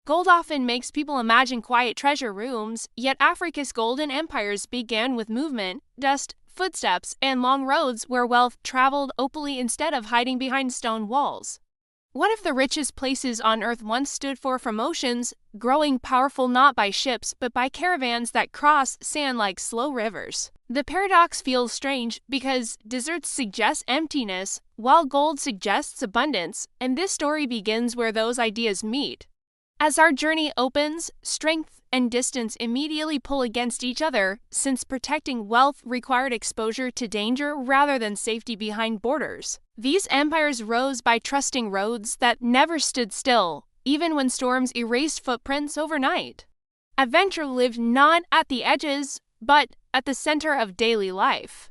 Gold often makes people imagine quiet treasure rooms, yet Africa's golden empires began with movement, dust, footsteps, and long roads where wealth traveled openly instead of hiding behind stone walls. One of the richest places on earth once stood for oceans, growing powerful not by ships but by caravans that cross sand like slow rivers. The paradox feels strange because deserts suggest emptiness, while gold suggests abundance, and this story begins where those ideas meet. As our journey opens, strength and distance immediately pull against each other, since protecting wealth required exposure to danger rather than safety behind borders. These empires rose by trusting roads that never stood still, even when storms erased footprints overnight. Adventure lived not at the edges, but at the center of daily life.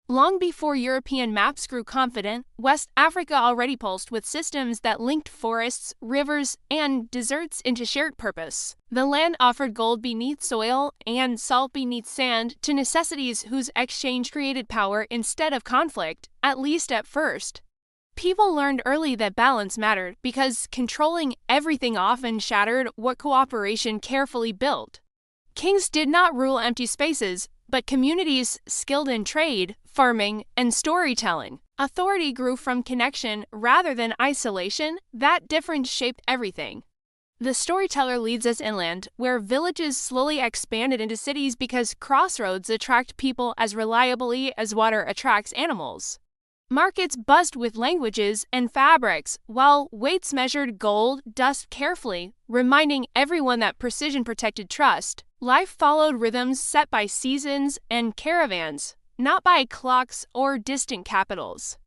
Long before European maps grew confident, West Africa already pulsed with systems that linked forests, rivers, and deserts into shared purpose. The land offered gold beneath soil and salt beneath sand to necessities whose exchange created power instead of conflict, at least at first. People learned early that balance mattered because controlling everything often shattered what cooperation carefully built. Kings did not rule empty spaces, but communities skilled in trade, farming, and storytelling. Authority grew from connection rather than isolation. That difference shaped everything. The storyteller leads us inland, where villages slowly expanded into cities because crossroads attract people as reliably as water attracts animals. Markets buzzed with languages and fabrics, while weights measured gold, dust carefully, reminding everyone that precision protected trust. Life followed rhythms set by seasons and caravans, not by clocks or distant capitals.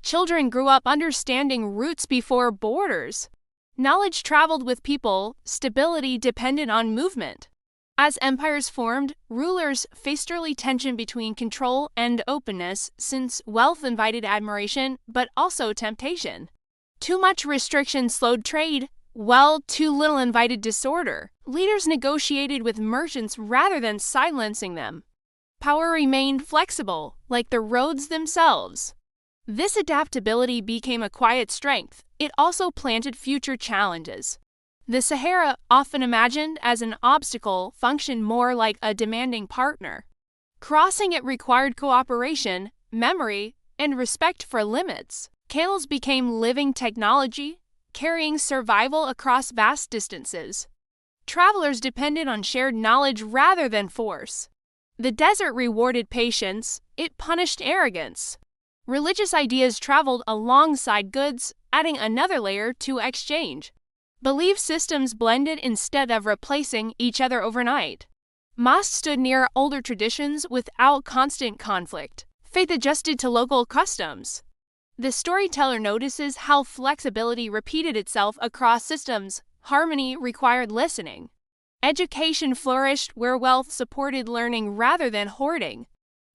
Children grew up understanding roots before borders. Knowledge traveled with people, stability depended on movement. As empires formed, rulers faced early tension between control and openness, since wealth invited admiration but also temptation. Too much restriction slowed trade, while too little invited disorder. Leaders negotiated with merchants rather than silencing them. Power remained flexible, like the roads themselves. This adaptability became a quiet strength. It also planted future challenges. The Sahara, often imagined as an obstacle, functioned more like a demanding partner. Crossing it required cooperation, memory, and respect for limits. Camels became living technology, carrying survival across vast distances. Travelers depended on shared knowledge rather than force. The desert rewarded patience, it punished arrogance. Religious ideas traveled alongside goods, adding another layer to exchange. Belief systems blended instead of replacing each other overnight. Mosques stood near older traditions without constant conflict. Faith adjusted to local customs. The storyteller notices how flexibility repeated itself across systems. Harmony required listening. Education flourished where wealth supported learning rather than hoarding.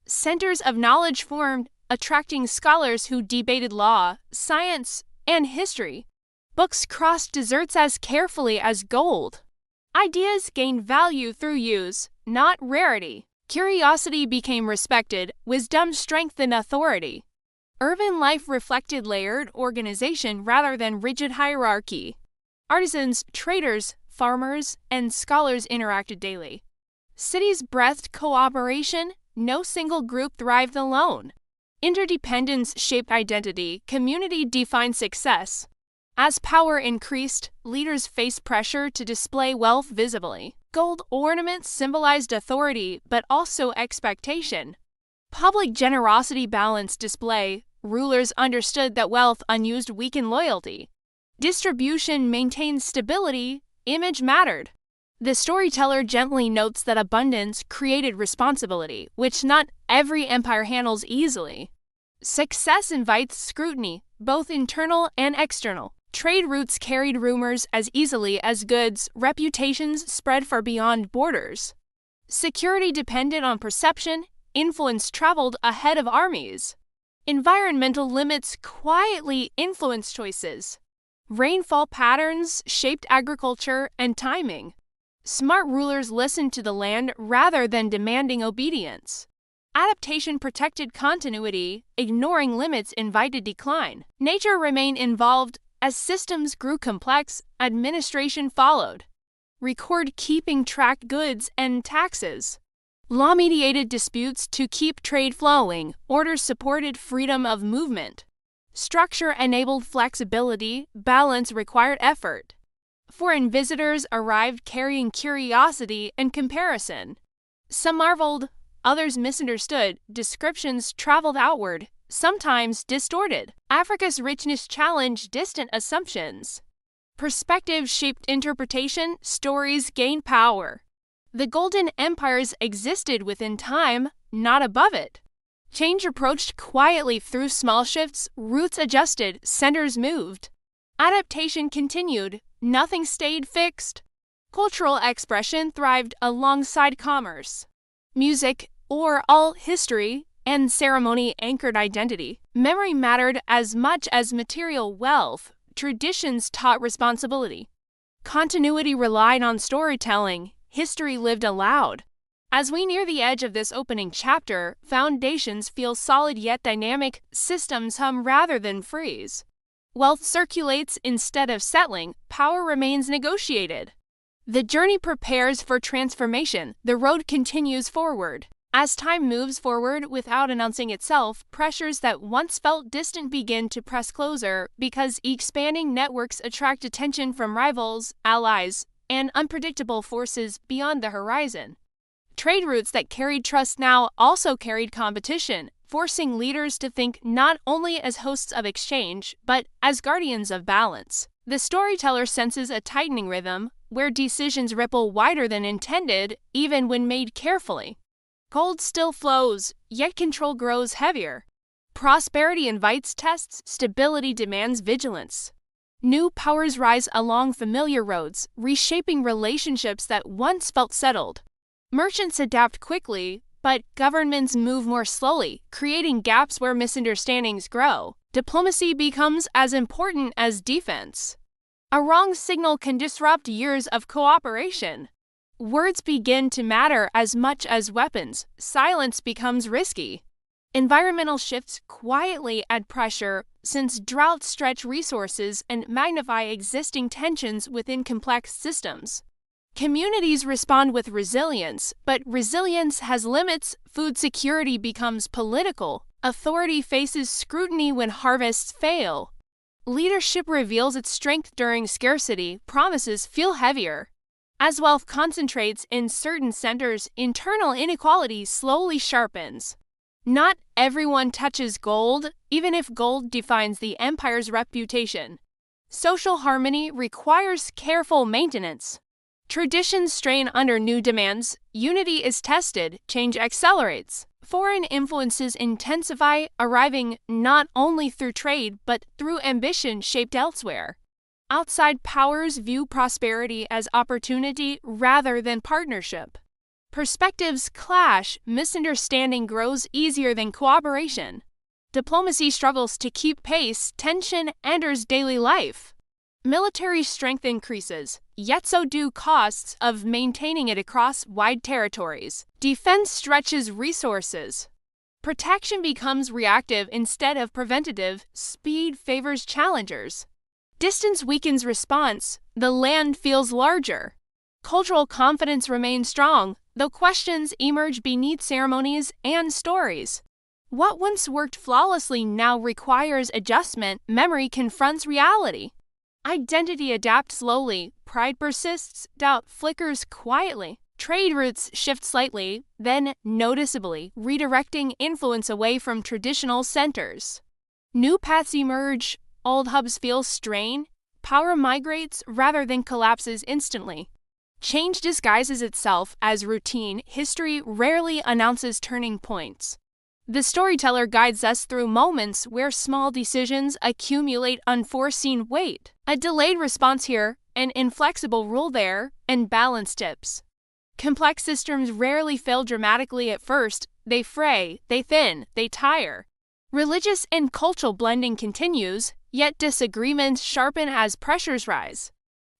Centers of knowledge formed, attracting scholars who debated law, science, and history. Books crossed deserts as carefully as gold. Ideas gained value through use, not rarity. Curiosity became respected, wisdom strengthened authority. Urban life reflected layered organization rather than rigid hierarchy. Artisans, traders, farmers, and scholars interacted daily. Cities breathed cooperation, no single group thrived alone. Interdependence shaped identity, community defined success. As power increased, leaders faced pressure to display wealth visibly. Gold ornaments symbolized authority, but also expectation. Public generosity balanced display. Rulers understood that wealth unused weakened loyalty. Distribution maintained stability. Image mattered. The storyteller gently notes that abundance created responsibility, which not every empire handles easily. Success invites scrutiny, both internal and external. Trade routes carried rumors as easily as goods. Reputations spread far beyond borders. Security depended on perception. Influence traveled ahead of armies. Environmental limits quietly influenced choices. Rainfall patterns shaped agriculture and timing. Smart rulers listened to the land rather than demanding obedience. Adaptation protected continuity. Ignoring limits invited decline. Nature remained involved. As systems grew complex, administration followed. record-keeping tracked goods and taxes. Law-mediated disputes to keep trade flowing. Orders supported freedom of movement. Structure enabled flexibility. Balance required effort. Foreign visitors arrived carrying curiosity and comparison. Some marveled, others misunderstood. Descriptions traveled outward, sometimes distorted. Africa's richness challenged distant assumptions. Perspective shaped interpretation. Stories gained power. The Golden Empires existed within time, not above it. Change approached quietly through small shifts. Roots adjusted, centers moved. Adaptation continued. Nothing stayed fixed. Cultural expression thrived alongside commerce. Music, oral history, and ceremony anchored identity. Memory mattered as much as material wealth. Traditions taught responsibility. Continuity relied on storytelling. History lived aloud. As we near the edge of this opening chapter, foundations feel solid yet dynamic. Systems hum rather than freeze. Wealth circulates instead of settling. Power remains negotiated. The journey prepares for transformation. The road continues forward. As time moves forward without announcing itself, pressures that once felt distant begin to press closer because expanding networks attract attention from rivals, allies, and unpredictable forces beyond the horizon. Trade routes that carried trust now also carried competition, forcing leaders to think not only as hosts of exchange, but as guardians of balance. The storyteller senses a tightening rhythm, where decisions ripple wider than intended, even when made carefully. Gold still flows, yet control grows heavier. Prosperity invites tests, stability demands vigilance. New powers rise along familiar roads, reshaping relationships that once felt settled. Merchants adapt quickly, but governments move more slowly, creating gaps where misunderstandings grow. Diplomacy becomes as important as defense. A wrong signal can disrupt years of cooperation. Words begin to matter as much as weapons. Silence becomes risky. Environmental shifts quietly add pressure, since droughts stretch resources and magnify existing tensions within complex systems. Communities respond with resilience, but resilience has limits. Food security becomes political. Authority faces scrutiny when harvests fail. Leadership reveals its strength during scarcity. Promises feel heavier. As wealth concentrates in certain centers, internal inequality slowly sharpens. Not everyone touches gold, even if gold defines the empire's reputation. Social harmony requires careful maintenance. Traditions strain under new demands. Unity is tested. Change accelerates. Foreign influences intensify, arriving not only through trade but through ambition shaped elsewhere. Outside powers view prosperity as opportunity rather than partnership. Perspectives clash, misunderstanding grows easier than cooperation. Diplomacy struggles to keep pace, tension enters daily life. Military strength increases, yet so do costs of maintaining it across wide territories. Defense stretches resources. Protection becomes reactive instead of preventative. Speed favors challengers. Distance weakens response. The land feels larger. Cultural confidence remains strong, though questions emerge beneath ceremonies and stories. What once worked flawlessly now requires adjustment. Memory confronts reality. Identity adapts slowly. Pride persists. Doubt flickers quietly. Trade routes shift slightly, then noticeably, redirecting influence away from traditional centers. New paths emerge. Old hubs feel strain. Power migrates rather than collapses instantly. Change disguises itself as routine. History rarely announces turning points. The storyteller guides us through moments where small decisions accumulate unforeseen weight. A delayed response here, an inflexible rule there, and balance tips. Complex systems rarely fail dramatically at first. They fray, they thin, they tire. Religious and cultural blending continues, yet disagreements sharpen as pressures rise.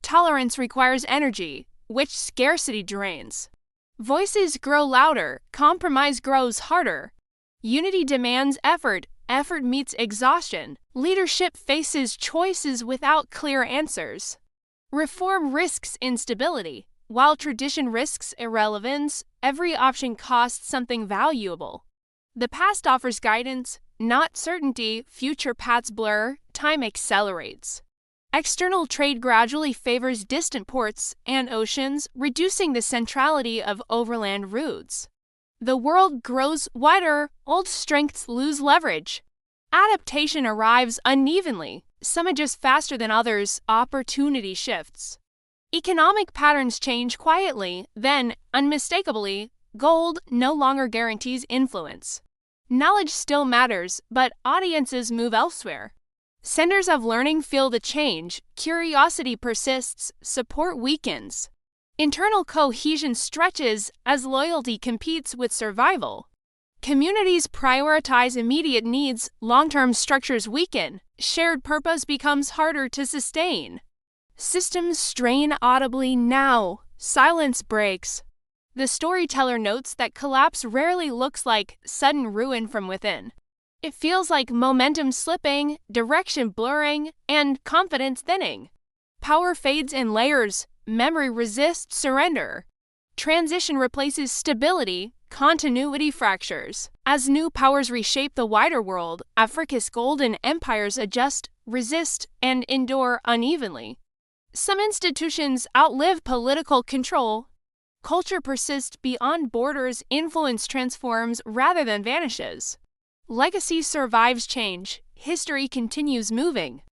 Tolerance requires energy, which scarcity drains. Voices grow louder, compromise grows harder. Unity demands effort, effort meets exhaustion. Leadership faces choices without clear answers. Reform risks instability, while tradition risks irrelevance. Every option costs something valuable. The past offers guidance, not certainty. Future paths blur, time accelerates. External trade gradually favors distant ports and oceans, reducing the centrality of overland routes. The world grows wider, old strengths lose leverage. Adaptation arrives unevenly, some adjust faster than others, opportunity shifts. Economic patterns change quietly, then, unmistakably, gold no longer guarantees influence. Knowledge still matters, but audiences move elsewhere. Centers of learning feel the change, curiosity persists, support weakens. Internal cohesion stretches as loyalty competes with survival. Communities prioritize immediate needs, long-term structures weaken, shared purpose becomes harder to sustain. Systems strain audibly now, silence breaks. The storyteller notes that collapse rarely looks like sudden ruin from within. It feels like momentum slipping, direction blurring, and confidence thinning. Power fades in layers, memory resists surrender. Transition replaces stability, continuity fractures. As new powers reshape the wider world, Africa's golden empires adjust, resist, and endure unevenly. Some institutions outlive political control. Culture persists beyond borders, influence transforms rather than vanishes. Legacy survives change, history continues moving.